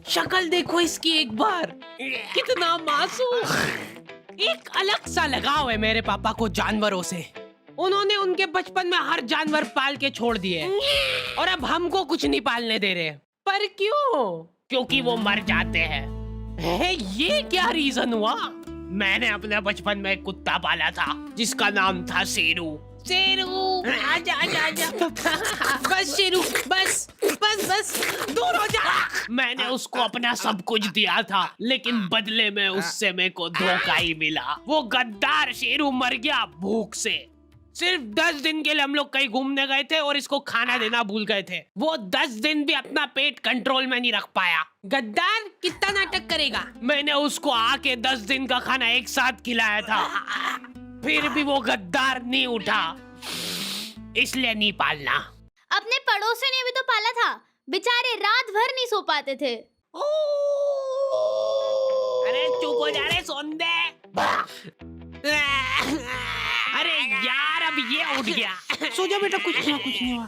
शक्ल देखो इसकी एक बार, कितना मासूम। एक अलग सा लगाव है मेरे पापा को जानवरों से। उन्होंने उनके बचपन में हर जानवर पाल के छोड़ दिए और अब हमको कुछ नहीं पालने दे रहे। पर क्यों? क्योंकि वो मर जाते हैं। ये क्या रीजन हुआ? मैंने अपने बचपन में एक कुत्ता पाला था जिसका नाम था शेरू। शेरू आजा आजा आजा। बस शेरू, बस बस बस, दूर हो जा। मैंने उसको अपना सब कुछ दिया था, लेकिन बदले में उससे मेरे को धोखा ही मिला। वो गद्दार शेरू मर गया भूख से। सिर्फ 10 दिन के लिए हम लोग कहीं घूमने गए थे और इसको खाना देना भूल गए थे। वो 10 दिन भी अपना पेट कंट्रोल में नहीं रख पाया। गद्दार कितना नाटक करेगा। मैंने उसको आके 10 दिन का खाना एक साथ खिलाया था, फिर भी वो गद्दार नहीं उठा। इसलिए नहीं पालना। अपने पड़ोसी ने भी तो पाला था, बेचारे रात भर नहीं सो पाते थे। अरे चुप हो जा रे सोंदे। अरे यार अब ये उठ गया। सो जा बेटा, कुछ नहीं हुआ।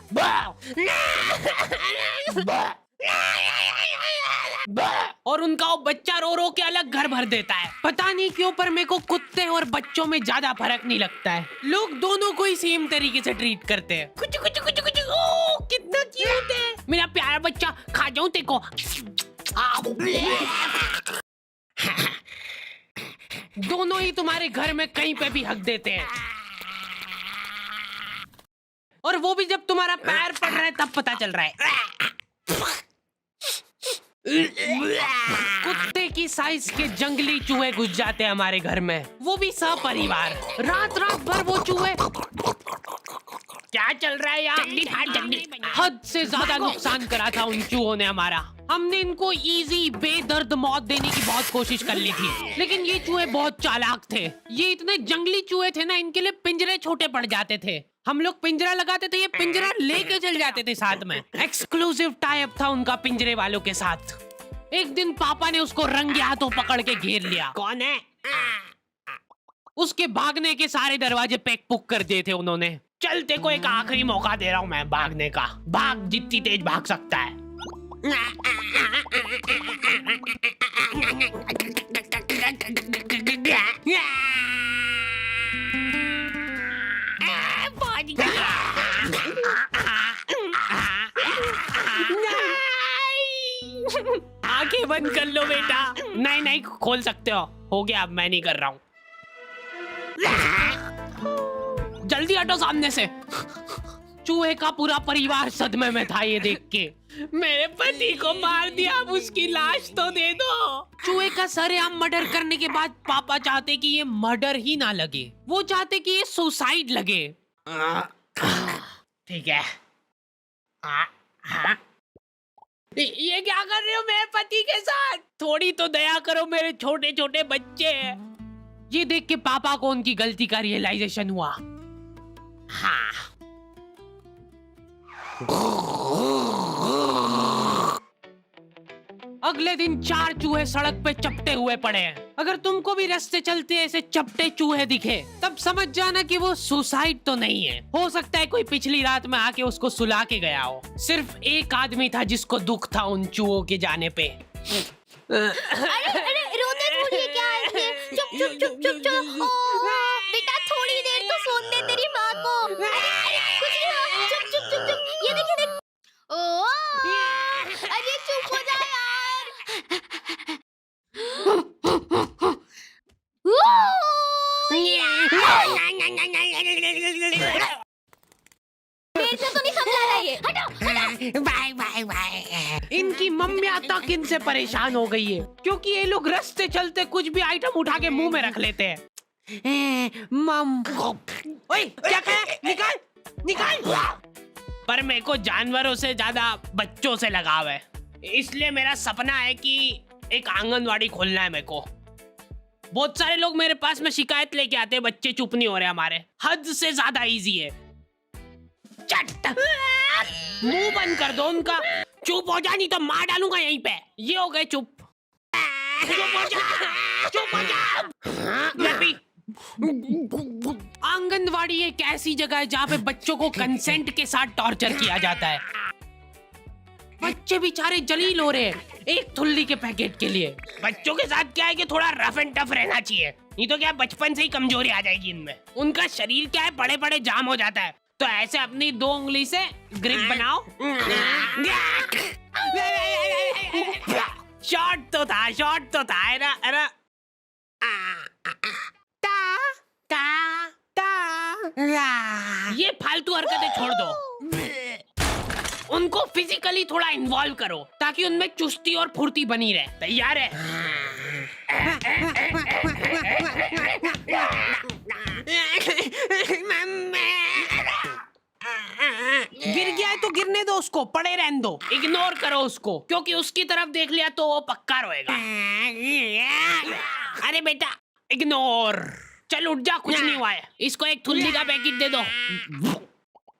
और उनका वो बच्चा रो रो के अलग घर भर देता है। पता नहीं क्यों, पर मेरे को कुत्ते और बच्चों में ज्यादा फर्क नहीं लगता है। लोग दोनों को ही सेम तरीके से ट्रीट करते हैं। कुछ कुछ कुछ कुछ। ओ कितना क्यूट है मेरा प्यारा बच्चा। खा जाऊं तेको। दोनों ही तुम्हारे घर में कहीं पे भी हक देते हैं, और वो भी जब तुम्हारा पैर पड़ रहा है तब पता चल रहा है। कुत्ते की साइज के जंगली चूहे घुस जाते हैं हमारे घर में, वो भी सपरिवार। रात रात भर वो चूहे। क्या चल रहा है यार? हद से ज्यादा नुकसान करा था उन चूहों ने हमारा। हमने इनको इजी बेदर्द मौत देने की बहुत कोशिश कर ली थी, लेकिन ये चूहे बहुत चालाक थे। ये इतने जंगली चूहे थे ना, इनके लिए पिंजरे छोटे पड़ जाते थे। हम लोग पिंजरा लगाते थे, ये पिंजरा लेके चल जाते थे साथ में। एक्सक्लूसिव टाई अप था उनका पिंजरे वालों के साथ। एक दिन पापा ने उसको रंगे हाथों पकड़ के घेर लिया। कौन है? उसके भागने के सारे दरवाजे पैक पुक कर दिए थे उन्होंने। चलते को एक आखिरी मौका दे रहा हूँ मैं भागने का। भाग, जितनी तेज भाग सकता है। आंखें बंद कर लो बेटा। नहीं खोल सकते हो गया। अब मैं नहीं कर रहा हूँ। जल्दी हटो सामने से। चूहे का पूरा परिवार सदमे में था ये देख के। मेरे पति को मार दिया, अब उसकी लाश तो दे दो। चूहे का सरेआम मर्डर करने के बाद पापा चाहते कि ये मर्डर ही ना लगे, वो चाहते कि ये सुसाइड लगे। ठीक है। ये क्या कर रहे हो मेरे पति के साथ? थोड़ी तो दया करो, मेरे छोटे छोटे बच्चे हैं। ये देख के पापा को उनकी गलती का रियलाइजेशन हुआ। हाँ। अगले दिन 4 चूहे सड़क पे चपटे हुए पड़े हैं। अगर तुमको भी रास्ते चलते ऐसे चपटे चूहे दिखे, तब समझ जाना कि वो सुसाइड तो नहीं है। हो सकता है कोई पिछली रात में आके उसको सुला के गया हो। सिर्फ एक आदमी था जिसको दुख था उन चूहों के जाने पे। अरे रोते थोड़ी क्या है? चुप। बेटा थोड़ी देर तो सोने दे तेरी माँ को। कुछ नहीं हुआ। चुप। ये देख। ओ अरे चुप हो जा यार। मेरे से तो नहीं समझा रहा ये। हटो। बाय। इनकी मम्मियाँ तक इनसे परेशान हो गई है, क्योंकि ये लोग रास्ते चलते कुछ भी आइटम उठा के मुंह में रख लेते हैं। ओए, क्या कहा? निकाल। पर मेरे को जानवरों से ज्यादा बच्चों से लगाव है, इसलिए मेरा सपना है कि एक आंगनवाड़ी खोलना है मेरे को। बहुत सारे लोग मेरे पास में शिकायत लेके आते हैं, बच्चे चुप नहीं हो रहे हमारे। हद से ज्यादा इजी है। चट, मुंह बंद कर दो उनका। चुप हो जा, नहीं तो मार डालूंगा यहीं पे। ये हो गए चुप। चुप हो जा। आंगनवाड़ी एक ऐसी जगह है जहाँ पे बच्चों को कंसेंट के साथ टॉर्चर किया जाता है। बच्चे बेचारे जलील हो रहे हैं एक थुल्ली के पैकेट के लिए। बच्चों के साथ क्या है कि थोड़ा रफ एंड टफ रहना चाहिए, नहीं तो क्या बचपन से ही कमजोरी आ जाएगी इनमें। उनका शरीर क्या है बड़े बड़े जाम हो जाता है, तो ऐसे अपनी 2 उंगली से ग्रिप बनाओ। शॉट तो था अरे ये फालतू हरकतें छोड़ दो, उनको फिजिकली थोड़ा इन्वॉल्व करो ताकि उनमें चुस्ती और फुर्ती बनी रहे। तैयार है? गिर गया है तो गिरने दो उसको, पड़े रहने दो, इग्नोर करो उसको, क्योंकि उसकी तरफ देख लिया तो वो पक्का रोएगा। अरे बेटा इग्नोर, चल उठ जा, कुछ नहीं हुआ है। इसको एक थुल्ली का पैकेट दे दो।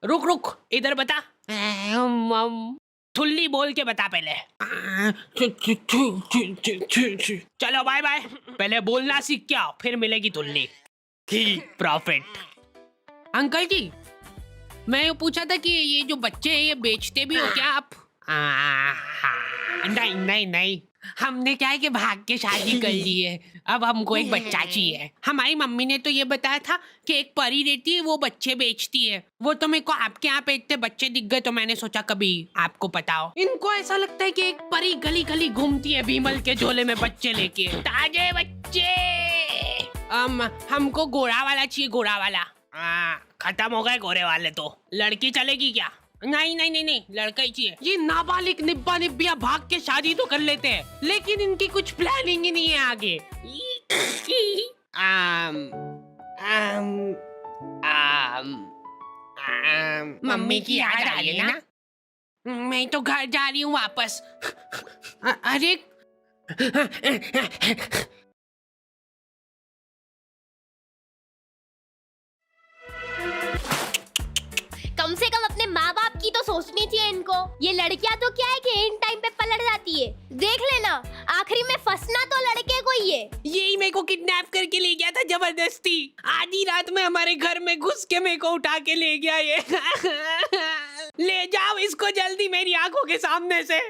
रुक इधर बता, थुल्ली बोल के बता पहले। चलो बाय बाय, पहले बोलना सीख के आओ, फिर मिलेगी थुल्ली। ठीक प्रॉफिट। अंकल जी, मैं ये पूछा था कि ये जो बच्चे हैं ये बेचते भी हो क्या आप? नहीं, हमने क्या है कि भाग के शादी कर ली है, अब हमको एक बच्चा चाहिए। हमारी मम्मी ने तो ये बताया था कि एक परी रहती है वो बच्चे बेचती है। वो तो मेरे को आपके यहाँ पे इतने बच्चे दिख गए तो मैंने सोचा कभी आपको पता हो। इनको ऐसा लगता है कि एक परी गली गली घूमती है बीमल के झोले में बच्चे लेके, ताजे बच्चे। हमको गोरा वाला चाहिए, गोरा वाला। खत्म हो गए गोरे वाले तो। लड़की चलेगी क्या? नहीं, लड़का ही चाहिए। ये नाबालिग निब्बा निब्बिया भाग के शादी तो कर लेते हैं, लेकिन इनकी कुछ प्लानिंग ही नहीं है आगे। मम्मी की याद आ रही है ना? मैं तो घर जा रही हूँ वापस। अरे कम से कम अपने माँ बाप की तो सोचनी चाहिए इनको। ये लड़कियां तो क्या है कि इन टाइम पे पलट जाती है। देख लेना, आखिरी में फंसना तो लड़के को ही है। यही मेरे को किडनैप करके ले गया था जबरदस्ती। आधी रात में हमारे घर में घुस के मेरे को उठा के ले गया ये। ले जाओ इसको जल्दी मेरी आंखों के सामने से।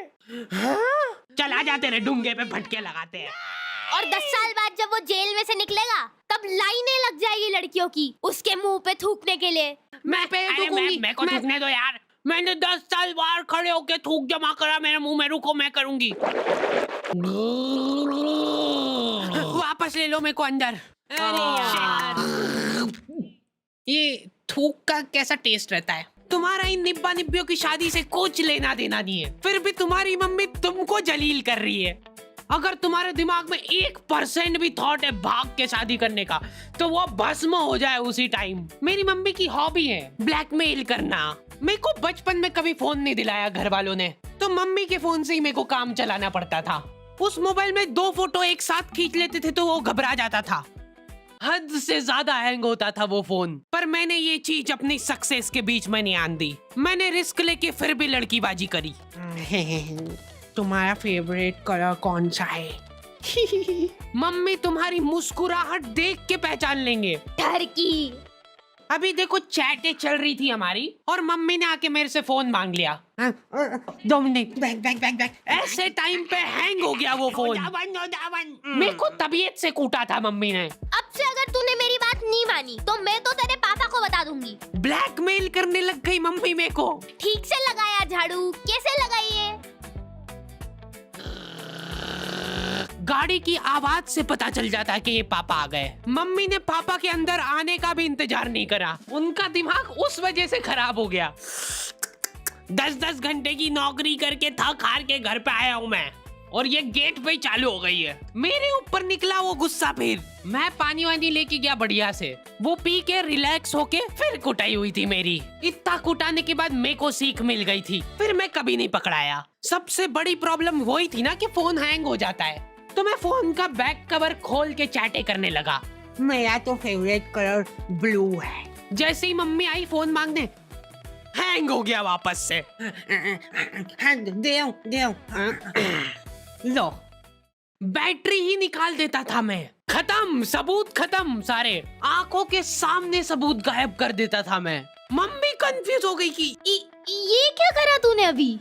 चला जाते रहे, डूंगे पे फटके लगाते हैं। और 10 साल बाद जब वो जेल में से निकलेगा तब लाइनें लग जाएगी लड़कियों की उसके मुंह पे थूकने के लिए। मैं को थूकने दो यार, मैंने 10 साल बाहर खड़े होके थूक जमा करा मेरे मुंह में। रुको मैं करूंगी। वापस ले लो मेरे को अंदर। अरे यार, ये थूक का कैसा टेस्ट रहता है? तुम्हारा इन निब्बा निब्बियों की शादी से कुछ लेना देना नहीं है, फिर भी तुम्हारी मम्मी तुमको जलील कर रही है। अगर तुम्हारे दिमाग में 1% भी थॉट है भाग के शादी करने का, तो वो भस्म हो जाए उसी टाइम। मेरी मम्मी की हॉबी है ब्लैकमेल करना। मेरे को बचपन में कभी फोन नहीं दिलाया घर वालों ने, तो मम्मी के फोन से ही मेरे को काम चलाना पड़ता था। उस मोबाइल में 2 फोटो एक साथ खींच लेते थे तो वो घबरा जाता था। हद से ज्यादा हैंग होता था वो फोन। पर मैंने ये चीज अपनी सक्सेस के बीच में नहीं आन दी। मैंने रिस्क लेके फिर भी लड़कीबाजी करी। तुम्हारा फेवरेट कलर कौन सा है? मम्मी तुम्हारी मुस्कुराहट देख के पहचान लेंगे। टर्की। अभी देखो चैटें चल रही थी हमारी और मम्मी ने आके मेरे से फोन मांग लिया। 2 मिनट, बैक। ऐसे टाइम पे हैंग हो गया वो फोन। मेरे को तबीयत से कूटा था मम्मी ने। अब से अगर तूने मेरी बात नहीं मानी तो मैं तो तेरे पापा को बता दूंगी। ब्लैकमेल करने लग गई मम्मी मेरे को। ठीक से लगाया झाड़ू? कैसे लगाई है? गाड़ी की आवाज से पता चल जाता है कि ये पापा आ गए। मम्मी ने पापा के अंदर आने का भी इंतजार नहीं करा। उनका दिमाग उस वजह से खराब हो गया। 10-10 घंटे की नौकरी करके थक हार के घर पे आया हूँ मैं, और ये गेट पे ही चालू हो गई है। मेरे ऊपर निकला वो गुस्सा। फिर मैं पानी वानी लेके गया बढ़िया से, वो पी के रिलैक्स होके फिर कुटाई हुई थी मेरी। इतना कुटाने के बाद मेरे को सीख मिल गई थी, फिर मैं कभी नहीं पकड़ाया। सबसे बड़ी प्रॉब्लम वही थी ना कि फोन हैंग हो जाता है, तो मैं फोन का बैक कवर खोल के चैटे करने लगा। मेरा तो फेवरेट कलर ब्लू है। जैसे ही मम्मी आई फोन मांगने, हैंग हो गया वापस से। दे लो, बैटरी ही निकाल देता था मैं। खत्म, सबूत खत्म सारे। आंखों के सामने सबूत गायब कर देता था मैं। मम्मी कंफ्यूज हो गई कि ये क्या करा तूने अभी?